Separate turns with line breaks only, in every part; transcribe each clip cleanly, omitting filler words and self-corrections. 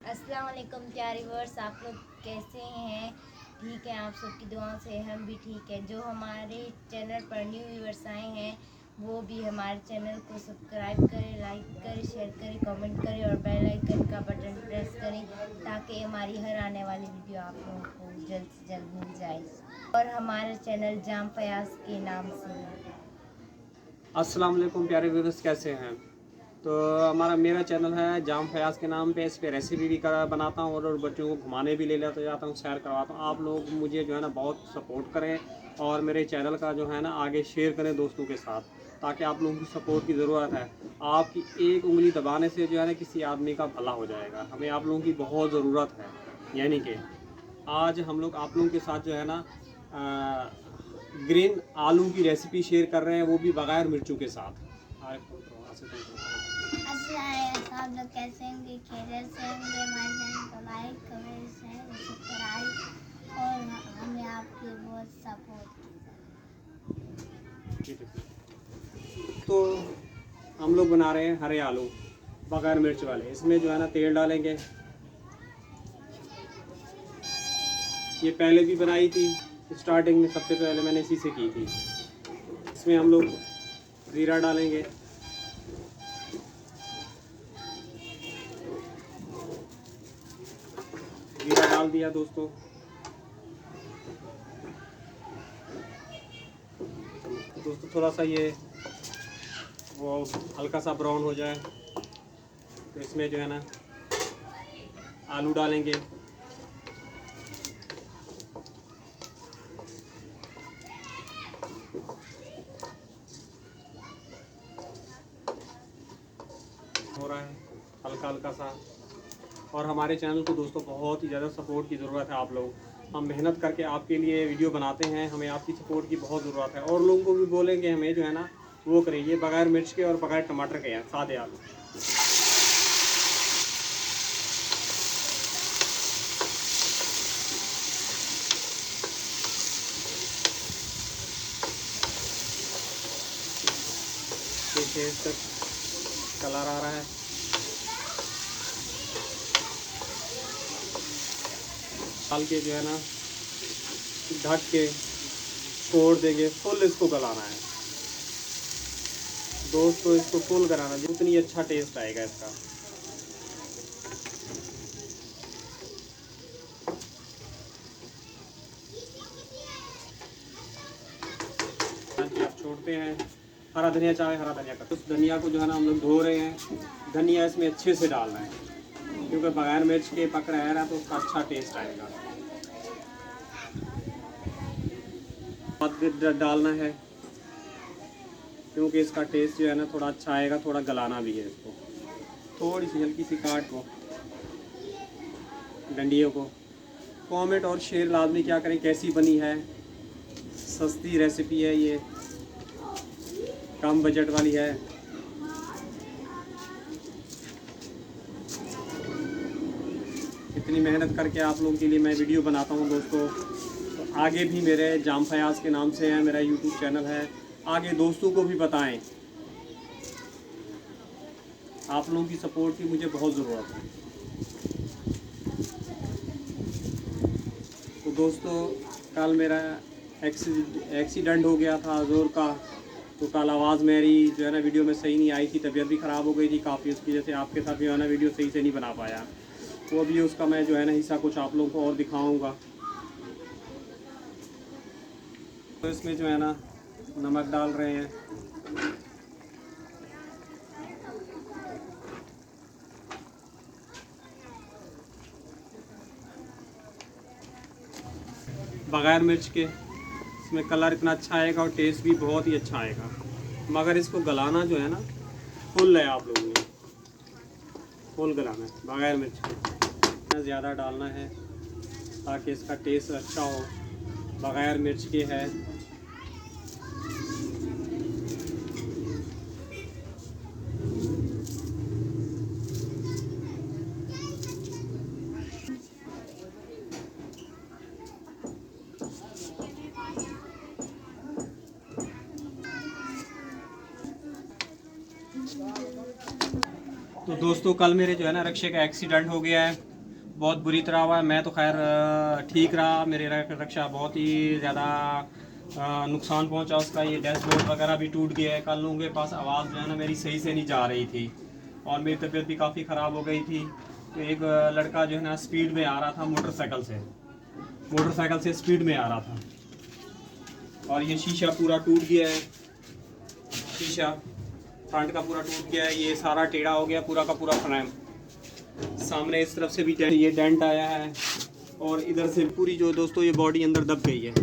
अस्सलाम वालेकुम प्यारे व्यूअर्स, आप लोग कैसे हैं? ठीक है, आप सबकी दुआओं से हम भी ठीक है। जो हमारे चैनल पर न्यू व्यूअर्स आए हैं वो भी हमारे चैनल को सब्सक्राइब करें, लाइक करें, शेयर करें, कमेंट करें और बेल आइकन का बटन प्रेस करें ताकि हमारी हर आने वाली वीडियो आप लोगों को जल्द से जल्द मिल जाए। और हमारे चैनल जाम फयाज के नाम से है।
अस्सलाम वालेकुम प्यारे व्यूअर्स, कैसे हैं? तो मेरा चैनल है जाम फयाज के नाम पे। इस पे रेसिपी भी बनाता हूँ और बच्चों को घुमाने भी ले लेता जाता हूँ, सैर करवाता हूँ। आप लोग मुझे जो है ना बहुत सपोर्ट करें और मेरे चैनल का जो है ना आगे शेयर करें दोस्तों के साथ, ताकि आप लोगों की सपोर्ट की ज़रूरत है। आपकी एक उंगली दबाने से जो है ना किसी आदमी का भला हो जाएगा। हमें आप लोगों की बहुत ज़रूरत है। यानी कि आज हम लोग आप लोगों के साथ जो है ना ग्रीन आलू की रेसिपी शेयर कर रहे हैं, वो भी बगैर मिर्चों के साथ।
आप लोग कैसे होंगे? खैरियत से होंगे? हमारे चैनल को लाइक करें, शेयर, सब्सक्राइब और हमें आपकी बहुत सपोर्ट की।
तो हम लोग बना रहे हैं हरे आलू बगैर मिर्च वाले। इसमें जो है ना तेल डालेंगे। ये पहले भी बनाई थी, स्टार्टिंग में सबसे पहले मैंने इसी से की थी। इसमें हम लोग ज़ीरा डालेंगे, ज़ीरा डाल दिया दोस्तों। थोड़ा सा ये वो हल्का सा ब्राउन हो जाए तो इसमें जो है ना आलू डालेंगे। हो रहा है हल्का हल्का सा। और हमारे चैनल को दोस्तों बहुत ही ज़्यादा सपोर्ट की ज़रूरत है। आप लोग, हम मेहनत करके आपके लिए वीडियो बनाते हैं, हमें आपकी सपोर्ट की बहुत ज़रूरत है। और लोगों को भी बोलेंगे हमें जो है ना वो करें, ये बगैर मिर्च के और बगैर टमाटर के हैं, सादे आलू। इसका कलर आ रहा है। डाल के जो है ना ढक के छोड़ देंगे। फुल इसको गलाना है दोस्तों, इसको फुल कराना, जितनी अच्छा टेस्ट आएगा इसका। छोड़ते हैं। हरा धनिया चाहे हरा धनिया का, उस धनिया को जो है ना हम लोग धो रहे हैं। धनिया इसमें अच्छे से डालना है क्योंकि बगैर मिर्च के पक रहा है ना तो उसका अच्छा टेस्ट आएगा। डालना है क्योंकि इसका टेस्ट जो है ना थोड़ा अच्छा आएगा। थोड़ा गलाना भी है इसको, थोड़ी सी हल्की सी काट को डंडियों को। कमेंट और शेयर लाजमी क्या करें, कैसी बनी है। सस्ती रेसिपी है ये, कम बजट वाली है। इतनी मेहनत करके आप लोगों के लिए मैं वीडियो बनाता हूँ दोस्तों। तो आगे भी मेरे जाम फयाज के नाम से है मेरा यूट्यूब चैनल है, आगे दोस्तों को भी बताएं। आप लोगों की सपोर्ट की मुझे बहुत ज़रूरत है। तो दोस्तों कल मेरा एक्सीडेंट हो गया था ज़ोर का, तो कल आवाज़ मेरी जो है ना वीडियो में सही नहीं आई थी। तबीयत भी ख़राब हो गई थी काफ़ी, उसकी वजह से आपके साथ जो है ना वीडियो सही से नहीं बना पाया। तो अभी उसका मैं जो है ना हिस्सा कुछ आप लोगों को और दिखाऊंगा। तो इसमें जो है ना नमक डाल रहे हैं। बगैर मिर्च के इसमें कलर इतना अच्छा आएगा और टेस्ट भी बहुत ही अच्छा आएगा। मगर इसको गलाना जो है ना फुल है, आप लोगों ने फुल गलाना है बगैर मिर्च के। इतना ज़्यादा डालना है ताकि इसका टेस्ट अच्छा हो। बगैर मिर्च के है। तो दोस्तों कल मेरे जो है ना रिक्शे का एक्सीडेंट हो गया है। बहुत बुरी तरह हुआ है। मैं तो खैर ठीक रहा, मेरे रक्षा बहुत ही ज़्यादा नुकसान पहुंचा उसका। ये डैशबोर्ड वगैरह भी टूट गया है। कल लोगों के पास आवाज़ जो है ना मेरी सही से नहीं जा रही थी और मेरी तबीयत भी काफ़ी ख़राब हो गई थी। तो एक लड़का जो है ना स्पीड में आ रहा था मोटरसाइकिल से स्पीड में आ रहा था और ये शीशा पूरा टूट गया है। शीशा फ्रंट का पूरा टूट गया है, ये सारा टेढ़ा हो गया पूरा का पूरा फ्रेम। सामने इस तरफ से भी ये डेंट आया है और इधर से पूरी जो दोस्तों ये बॉडी अंदर दब गई है।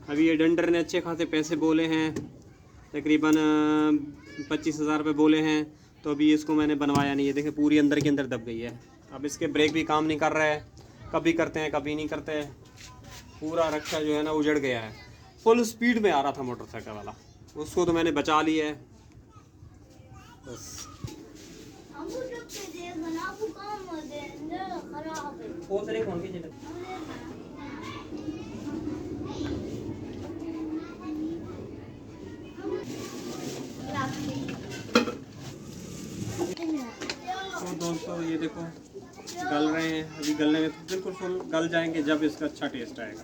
अभी ये डेंटर ने अच्छे खासे पैसे बोले हैं, तकरीबन 25,000 रुपये बोले हैं, तो अभी इसको मैंने बनवाया नहीं है। देखें पूरी अंदर के अंदर दब गई है। अब इसके ब्रेक भी काम नहीं कर रहा है, कभी करते हैं कभी नहीं करते। पूरा रक्षा जो है ना उजड़ गया है। फुल स्पीड में आ रहा था मोटरसाइकिल वाला, उसको तो मैंने बचा लिया है बस। तो दोस्तों ये देखो गल रहे हैं, अभी गलने में बिल्कुल फुल गल जाएंगे जब इसका अच्छा टेस्ट आएगा।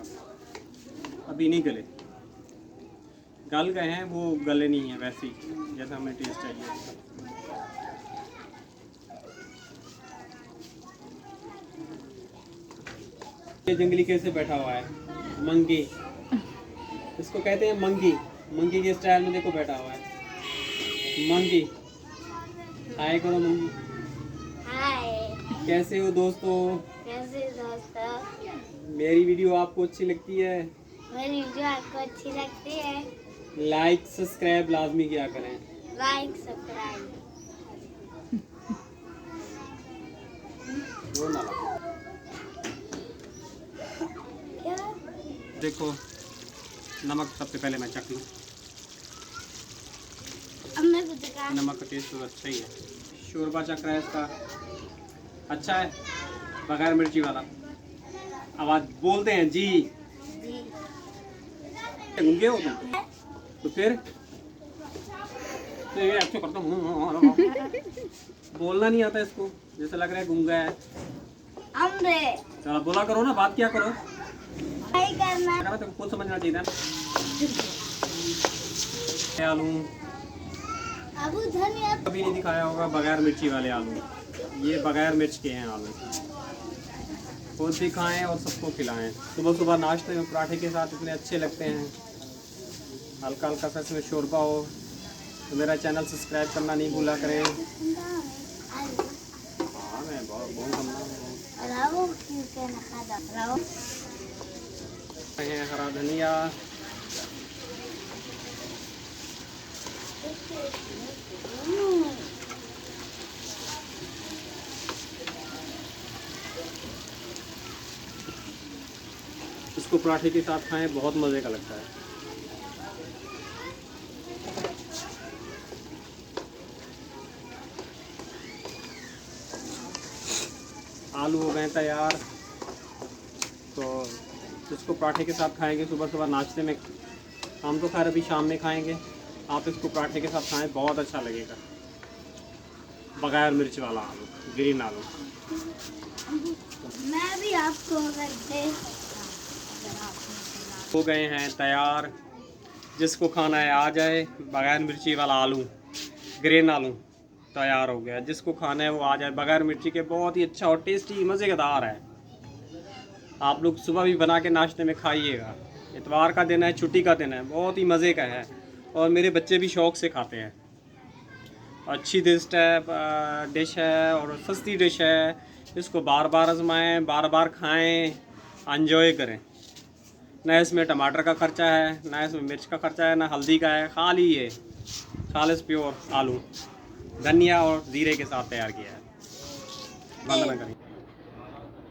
अभी नहीं गले, गल गए हैं वो गले नहीं है वैसे ही जैसा हमें टेस्ट चाहिए। ये जंगली कैसे बैठा हुआ है, मंगी इसको कहते हैं। मंगी के स्टाइल में देखो बैठा हुआ है मंगी। हाय करो मंगी।
हाय,
कैसे हो दोस्तों?
कैसे दोस्तों?
मेरी वीडियो आपको अच्छी लगती है?
मेरी वीडियो आपको अच्छी लगती है?
लाइक सब्सक्राइब लाजमी किया करें।
Like subscribe.
वो ना लगा।
क्या?
देखो नमक सबसे पहले मैं चख लूँ।
अब मैं कुछ दिखा।
नमक का टेस्ट तो अच्छा ही है। शोरबा चख रहा है इसका, अच्छा है बगैर मिर्ची वाला। आवाज़ बोलते हैं जी। गूंगे हो तुम तो फिर तो ये अच्छा करता हूँ। बोलना नहीं आता इसको, जैसे लग रहा है गूंगा है।
अमरे
चलो बोला करो ना, बात क्या करो
नहीं करना।
तो खुद समझना चाहिए था। आलू
अबू धनिया
कभी नहीं दिखाया होगा, बगैर मिर्ची वाले आलू। ये बगैर मिर्च के हैं आलू। खुद भी खाएं और सबको खिलाएं। सुबह सुबह नाश्ते में पराठे के साथ इतने अच्छे लगते हैं। हल्का हल्का सा इसमें शोरबा हो। तो मेरा चैनल सब्सक्राइब करना नहीं भूला करें। हाँ मैं बहुत
रावो क्यों ना खाता रावो।
हरा धनिया, इसको पराठे के साथ खाएं, बहुत मज़े का लगता है। आलू हो गए तैयार, तो इसको पराठे के साथ खाएंगे सुबह सुबह नाश्ते में। हम तो खैर अभी शाम में खाएंगे, आप इसको पराठे के साथ खाएं, बहुत अच्छा लगेगा। बगैर मिर्च वाला आलू, ग्रीन आलू।
मैं भी आपको
हो गए हैं तैयार, जिसको खाना है आ जाए। बगैर मिर्ची वाला आलू, ग्रीन आलू तैयार हो गया। जिसको खाना है वो आ जाए। बगैर मिर्ची के बहुत ही अच्छा और टेस्टी मज़ेदार है। आप लोग सुबह भी बना के नाश्ते में खाइएगा। इतवार का दिन है, छुट्टी का दिन है, बहुत ही मज़े का है और मेरे बच्चे भी शौक़ से खाते हैं। अच्छी डिश है और सस्ती डिश है। इसको बार बार आजमाएं, बार बार खाएं, एंजॉय करें। ना इसमें टमाटर का खर्चा है, ना इसमें मिर्च का खर्चा है, ना हल्दी का है। खाली ये खालिस प्योर आलू धनिया और ज़ीरे के साथ तैयार किया है। बंद ना करें।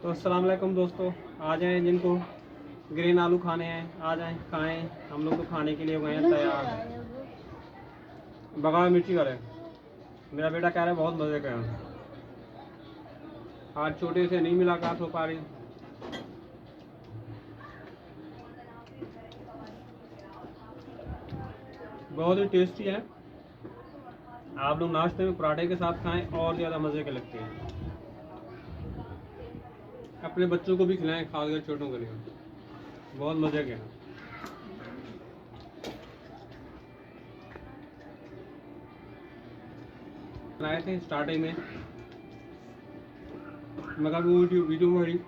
तो अस्सलाम वालेकुम दोस्तों, आ जाएं जिनको ग्रीन आलू खाने हैं आ जाएं खाएं। हम लोग तो खाने के लिए हो गए हैं तैयार। बगैर मिर्ची वाले मेरा बेटा कह रहा है बहुत मज़े का है। आज छोटे से नहीं मिला का तो पारी। बहुत ही टेस्टी है। आप लोग नाश्ते में पराठे के साथ खाएं और ज़्यादा मज़े के लगते हैं। अपने बच्चों को भी खिलाएं, खासकर छोटों के लिए, बहुत मज़े के हैं। बनाए थे स्टार्टिंग में, मगर वो वीडियो मेरी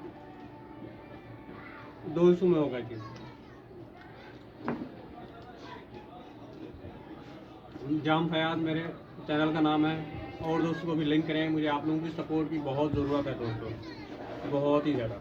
200 में हो गई थी। जाम फयाज मेरे चैनल का नाम है, और दोस्तों को भी लिंक करें। मुझे आप लोगों की सपोर्ट की बहुत ज़रूरत है दोस्तों, बहुत ही ज़्यादा।